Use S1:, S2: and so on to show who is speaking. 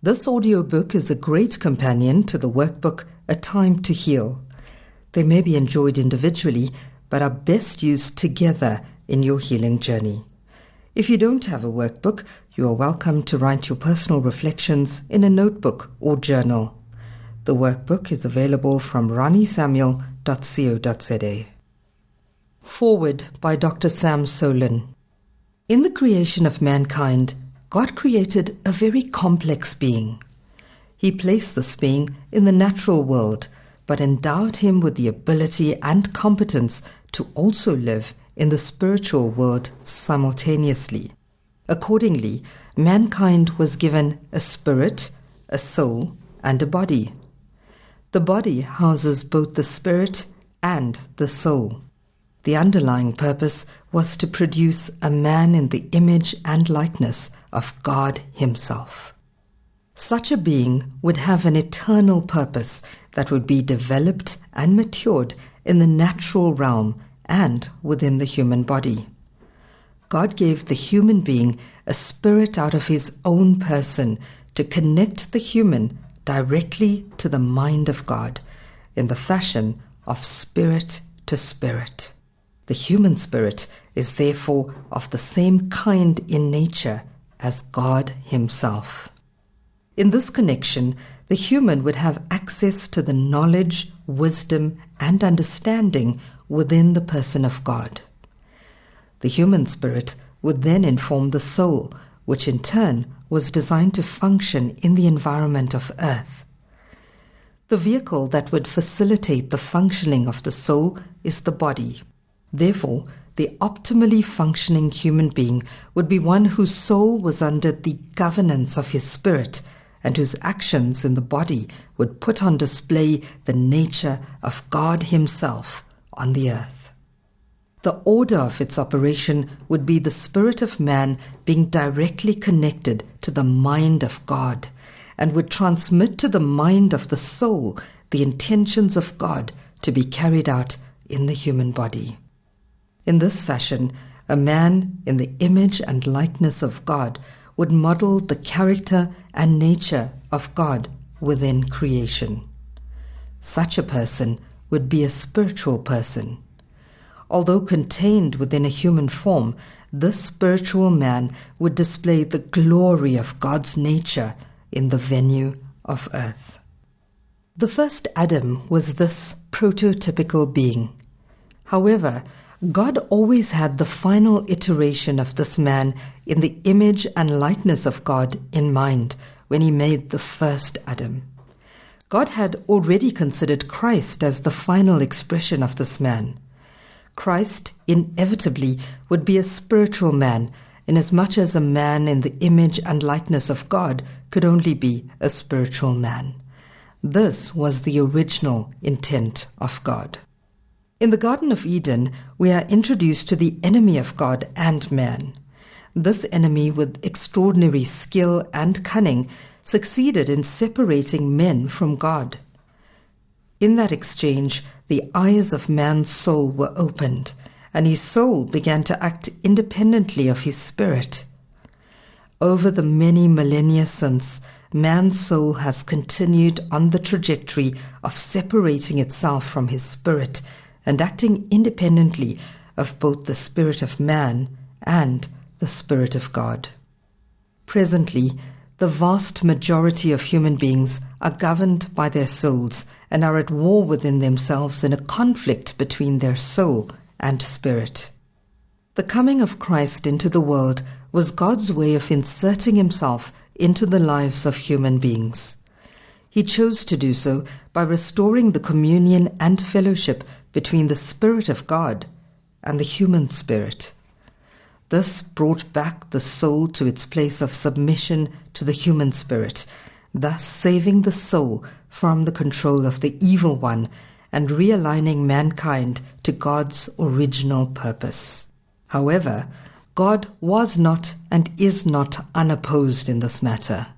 S1: This audiobook is a great companion to the workbook A Time to Heal. They may be enjoyed individually, but are best used together in your healing journey. If you don't have a workbook, you are welcome to write your personal reflections in a notebook or journal. The workbook is available from ranisamuel.co.za. Forward by Dr. Sam Solon. In the creation of mankind, God created a very complex being. He placed this being in the natural world, but endowed him with the ability and competence to also live in the spiritual world simultaneously. Accordingly, mankind was given a spirit, a soul, and a body. The body houses both the spirit and the soul. The underlying purpose was to produce a man in the image and likeness of God Himself. Such a being would have an eternal purpose that would be developed and matured in the natural realm and within the human body. God gave the human being a spirit out of His own person to connect the human directly to the mind of God in the fashion of spirit to spirit. The human spirit is therefore of the same kind in nature as God Himself. In this connection, the human would have access to the knowledge, wisdom, and understanding within the person of God. The human spirit would then inform the soul, which in turn was designed to function in the environment of earth. The vehicle that would facilitate the functioning of the soul is the body. Therefore, the optimally functioning human being would be one whose soul was under the governance of his spirit, and whose actions in the body would put on display the nature of God Himself on the earth. The order of its operation would be the spirit of man being directly connected to the mind of God, and would transmit to the mind of the soul the intentions of God to be carried out in the human body. In this fashion, a man in the image and likeness of God would model the character and nature of God within creation. Such a person would be a spiritual person. Although contained within a human form, this spiritual man would display the glory of God's nature in the venue of earth. The first Adam was this prototypical being. However, God always had the final iteration of this man in the image and likeness of God in mind when He made the first Adam. God had already considered Christ as the final expression of this man. Christ inevitably would be a spiritual man, inasmuch as a man in the image and likeness of God could only be a spiritual man. This was the original intent of God. In the Garden of Eden, we are introduced to the enemy of God and man. This enemy, with extraordinary skill and cunning, succeeded in separating men from God. In that exchange, the eyes of man's soul were opened, and his soul began to act independently of his spirit. Over the many millennia since, man's soul has continued on the trajectory of separating itself from his spirit and acting independently of both the spirit of man and the spirit of God. Presently, the vast majority of human beings are governed by their souls and are at war within themselves in a conflict between their soul and spirit. The coming of Christ into the world was God's way of inserting Himself into the lives of human beings. He chose to do so by restoring the communion and fellowship between the Spirit of God and the human spirit. This brought back the soul to its place of submission to the human spirit, thus saving the soul from the control of the evil one and realigning mankind to God's original purpose. However, God was not and is not unopposed in this matter.